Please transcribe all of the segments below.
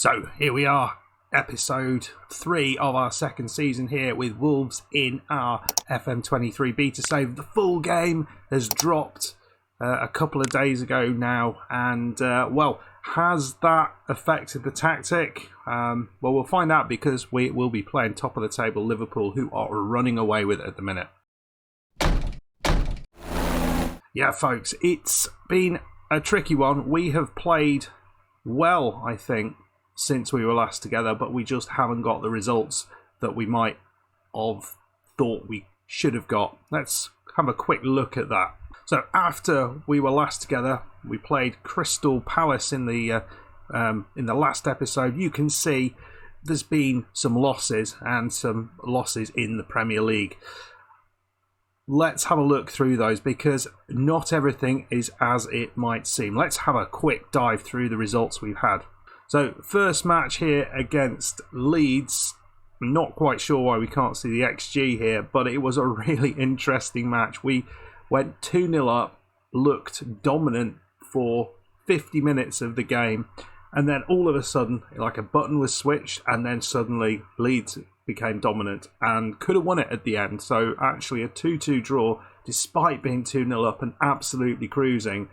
So here we are, episode 3 of our second season here with Wolves in our FM23 beta save. The full game has dropped a couple of days ago now, and has that affected the tactic? Well, we'll find out because we will be playing top of the table Liverpool, who are running away with it at the minute. Yeah, folks, it's been a tricky one. We have played well, I think, since we were last together, but we just haven't got the results that we might have thought we should have got. Let's have a quick look at that. So after we were last together, we played Crystal Palace in the last episode. You can see there's been some losses and some losses in the Premier League. Let's have a look through those because not everything is as it might seem. Let's have a quick dive through the results we've had. So first match here against Leeds. I'm not quite sure why we can't see the XG here, but it was a really interesting match. We went 2-0 up, looked dominant for 50 minutes of the game, and then all of a sudden, like a button was switched, and then suddenly Leeds became dominant and could have won it at the end. So actually a 2-2 draw, despite being 2-0 up and absolutely cruising,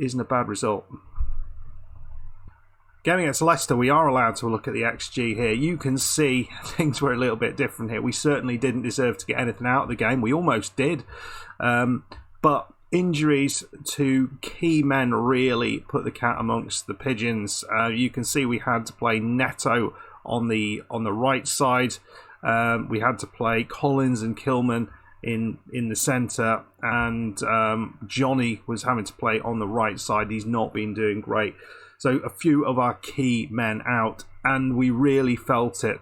isn't a bad result. Game against Leicester, we are allowed to look at the XG here. You can see things were a little bit different here. We certainly didn't deserve to get anything out of the game. We almost did. But injuries to key men really put the cat amongst the pigeons. You can see we had to play Neto on the right side. We had to play Collins and Kilman in the centre. And Johnny was having to play on the right side. He's not been doing great. So a few of our key men out, and we really felt it.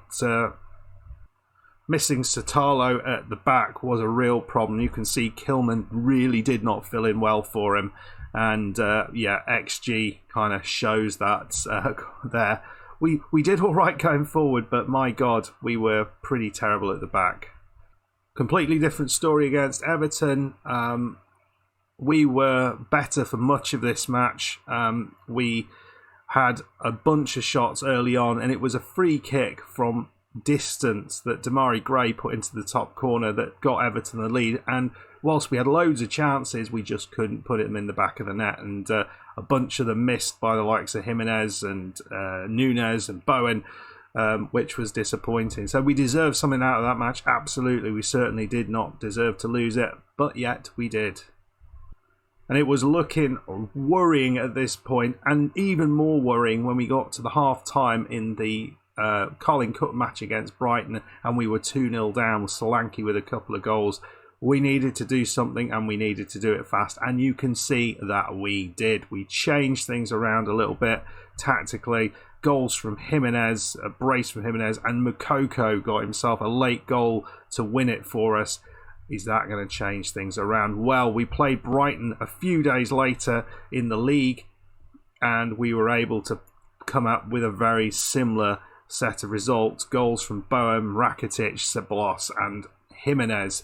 Missing Satalo at the back was a real problem. You can see Kilman really did not fill in well for him. And XG kind of shows that there. We did all right going forward, but my God, we were pretty terrible at the back. Completely different story against Everton. We were better for much of this match. We had a bunch of shots early on, and it was a free kick from distance that Damari Gray put into the top corner that got Everton the lead. And whilst we had loads of chances, we just couldn't put them in the back of the net. And a bunch of them missed by the likes of Jimenez and Nunes and Bowen, which was disappointing. So we deserved something out of that match. Absolutely, we certainly did not deserve to lose it, but yet we did. And it was looking worrying at this point, and even more worrying when we got to the half-time in the Carling Cup match against Brighton, and we were 2-0 down with Solanke with a couple of goals. We needed to do something, and we needed to do it fast. And you can see that we did. We changed things around a little bit tactically. Goals from Jimenez, a brace from Jimenez, and Moukoko got himself a late goal to win it for us. Is that going to change things around? Well, we played Brighton a few days later in the league, and we were able to come up with a very similar set of results. Goals from Boehm, Rakitic, Ceballos and Jimenez,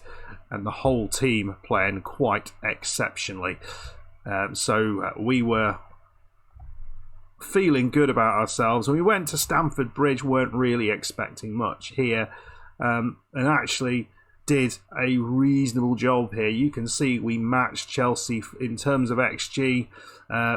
and the whole team playing quite exceptionally. So we were feeling good about ourselves. When we went to Stamford Bridge, weren't really expecting much here, and actually did a reasonable job here. You can see we matched Chelsea in terms of XG.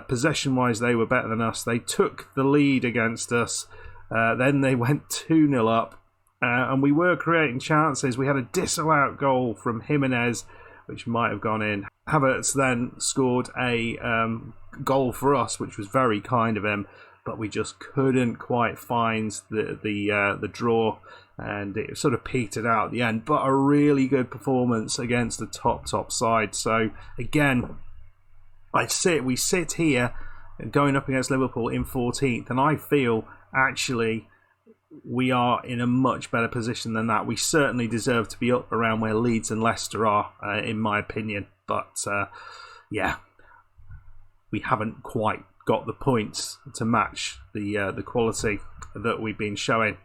Possession-wise, they were better than us. They took the lead against us. Then they went 2-0 up. And we were creating chances. We had a disallowed goal from Jimenez, which might have gone in. Havertz then scored a goal for us, which was very kind of him. But we just couldn't quite find the draw, and it sort of petered out at the end. But a really good performance against the top side. So again, we sit here going up against Liverpool in 14th, and I feel actually we are in a much better position than that. We certainly deserve to be up around where Leeds and Leicester are, in my opinion. But we haven't quite got the points to match the quality that we've been showing.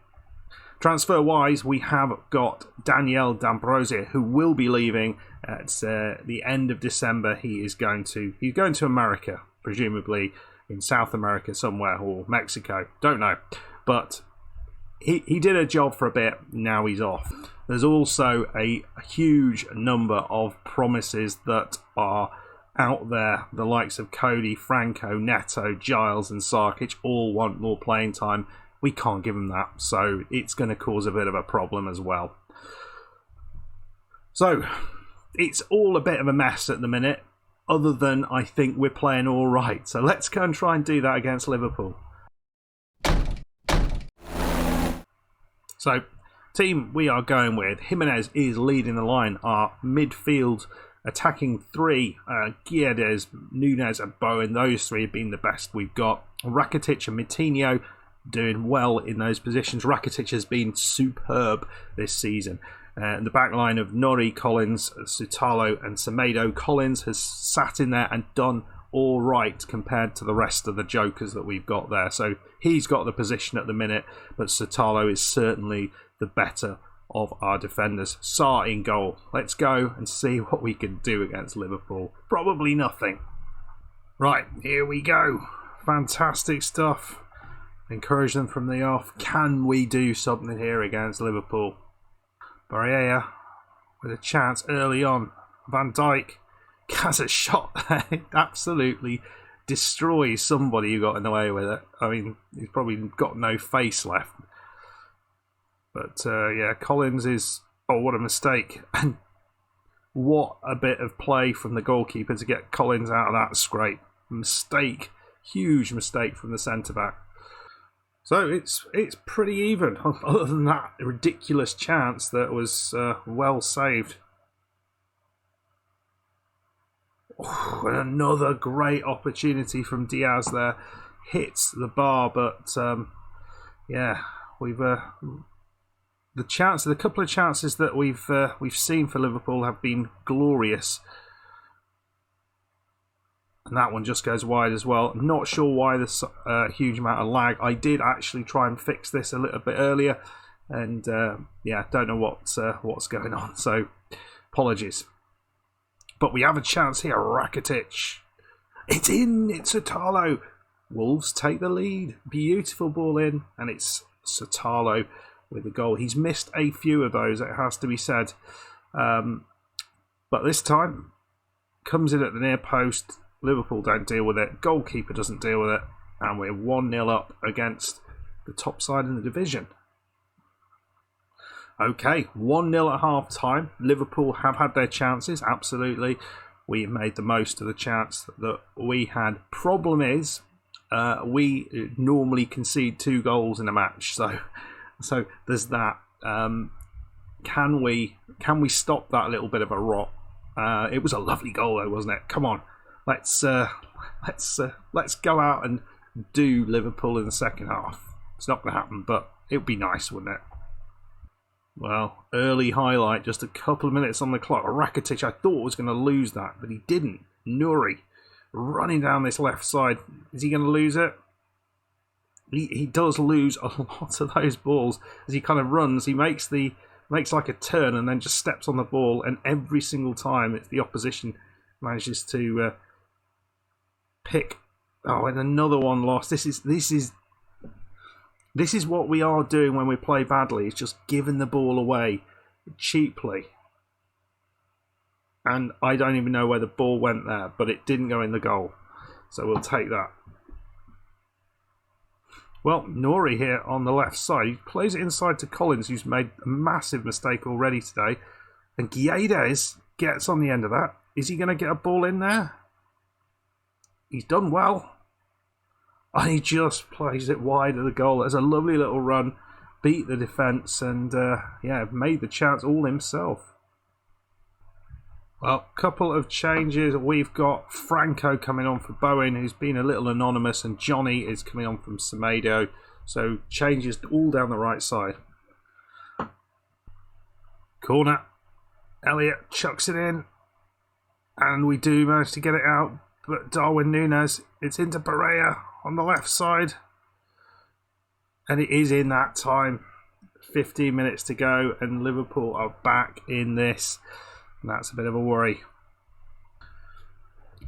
Transfer-wise, we have got Daniel D'Ambrosio, who will be leaving at the end of December. He's going to America, presumably in South America somewhere, or Mexico, don't know. But he did a job for a bit, now he's off. There's also a huge number of promises that are out there. The likes of Cody, Franco, Neto, Giles and Sarkic all want more playing time. We can't give them that, so it's going to cause a bit of a problem as well. So it's all a bit of a mess at the minute, other than I think we're playing all right. So let's go and try and do that against Liverpool. So, team we are going with, Jimenez is leading the line. Our midfield attacking three, Guedes, Nunes and Bowen, those three have been the best we've got. Rakitic and Moutinho doing well in those positions. Rakitic has been superb this season. The back line of Nori, Collins, Sutalo and Semedo. Collins has sat in there and done all right compared to the rest of the jokers that we've got there. So he's got the position at the minute, but Sutalo is certainly the better of our defenders. Sarr in goal. Let's go and see what we can do against Liverpool. Probably nothing. Right, here we go. Fantastic stuff. Encourage them from the off. Can we do something here against Liverpool? Barella with a chance early on. Van Dijk has a shot there. It absolutely destroys somebody who got in the way with it. I mean, he's probably got no face left. But yeah, Collins is... Oh, what a mistake. And what a bit of play from the goalkeeper to get Collins out of that scrape. Mistake. Huge mistake from the centre-back. So it's pretty even, other than that ridiculous chance that was well saved. Oh, and another great opportunity from Diaz there. Hits the bar, but yeah, we've the couple of chances that we've seen for Liverpool have been glorious. And that one just goes wide as well. I'm not sure why there's a huge amount of lag. I did actually try and fix this a little bit earlier. And yeah, don't know what's going on. So, apologies. But we have a chance here. Rakitic. It's in. It's Sutalo. Wolves take the lead. Beautiful ball in. And it's Sutalo with the goal. He's missed a few of those, it has to be said. But this time, comes in at the near post. Liverpool don't deal with it. Goalkeeper doesn't deal with it. And we're 1-0 up against the top side in the division. Okay, 1-0 at half time. Liverpool have had their chances, absolutely. We made the most of the chance that we had. Problem is, we normally concede 2 goals in a match. So there's that. Can we stop that little bit of a rot? It was a lovely goal though, wasn't it? Come on. Let's go out and do Liverpool in the second half. It's not going to happen, but it would be nice, wouldn't it? Well, early highlight, just a couple of minutes on the clock. Rakitic, I thought was going to lose that, but he didn't. Nuri running down this left side. Is he going to lose it? He does lose a lot of those balls as he kind of runs. He makes like a turn and then just steps on the ball, and every single time it's the opposition manages to pick. Oh, and another one lost. This is what we are doing when we play badly. It's just giving the ball away cheaply. And I don't even know where the ball went there, but it didn't go in the goal. So we'll take that. Well, Nori here on the left side. He plays it inside to Collins, who's made a massive mistake already today. And Guedes gets on the end of that. Is he going to get a ball in there? He's done well. And he just plays it wide of the goal. There's a lovely little run. Beat the defence and yeah, made the chance all himself. Well, couple of changes. We've got Franco coming on for Bowen, who's been a little anonymous, and Johnny is coming on from Semedo. So changes all down the right side. Corner. Elliott chucks it in. And we do manage to get it out. But Darwin Núñez, it's into Barella on the left side. And it is in that time. 15 minutes to go, and Liverpool are back in this. And that's a bit of a worry.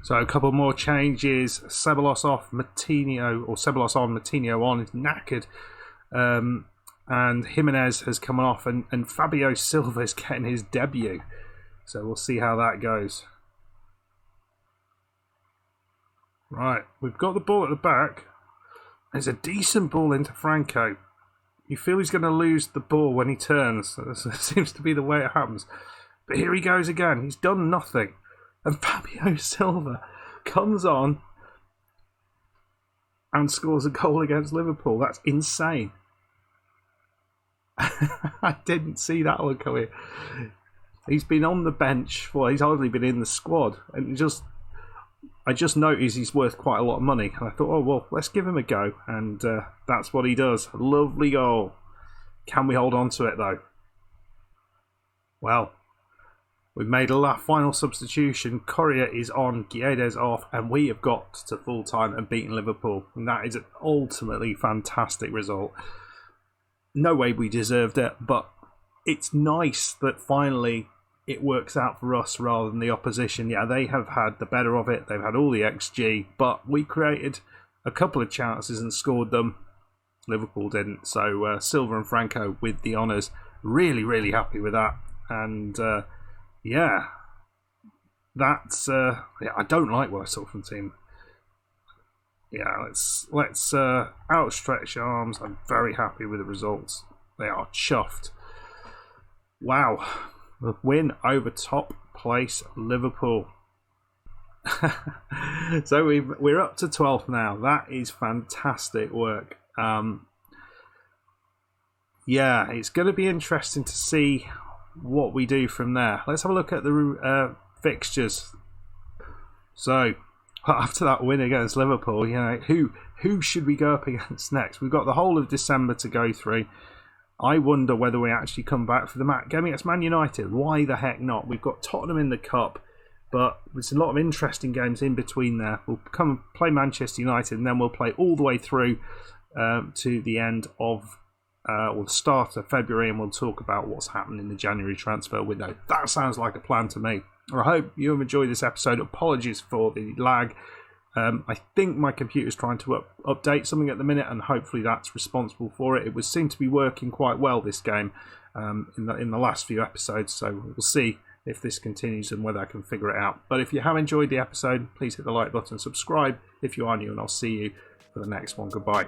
So a couple more changes. Ceballos off, Matinho, or Ceballos on, Matinho on, is knackered. And Jimenez has come off, and Fabio Silva is getting his debut. So we'll see how that goes. Right, we've got the ball at the back. There's a decent ball into Franco. You feel he's going to lose the ball when he turns. That seems to be the way it happens. But here he goes again. He's done nothing. And Fabio Silva comes on and scores a goal against Liverpool. That's insane. I didn't see that one coming. He's been on the bench. Well, he's hardly been in the squad. And I just noticed he's worth quite a lot of money. And I thought, oh, well, let's give him a go. And that's what he does. Lovely goal. Can we hold on to it, though? Well, we've made a final substitution. Correa is on, Guedes off, and we have got to full time and beaten Liverpool. And that is an ultimately fantastic result. No way we deserved it, but it's nice that finally it works out for us rather than the opposition. Yeah, they have had the better of it. They've had all the XG, but we created a couple of chances and scored them. Liverpool didn't. So Silva and Franco with the honours. Really, really happy with that. And yeah, that's I don't like what I saw from the team. Yeah, let's outstretch arms. I'm very happy with the results. They are chuffed. Wow, the win over top place Liverpool. So we're up to 12th now. That is fantastic work. Yeah, it's going to be interesting to see what we do from there. Let's have a look at the fixtures. So after that win against Liverpool, you know, who should we go up against next? We've got the whole of December to go through. I wonder whether we actually come back for the game against Man United. Why the heck not? We've got Tottenham in the Cup, but there's a lot of interesting games in between there. We'll come and play Manchester United, and then we'll play all the way through to the end of or the start of February, and we'll talk about what's happened in the January transfer window. That sounds like a plan to me. I hope you have enjoyed this episode. Apologies for the lag. I think my computer's trying to update something at the minute, and hopefully that's responsible for it. It would seem to be working quite well this game in the last few episodes, so we'll see if this continues and whether I can figure it out. But if you have enjoyed the episode, please hit the like button, subscribe if you are new, and I'll see you for the next one. Goodbye.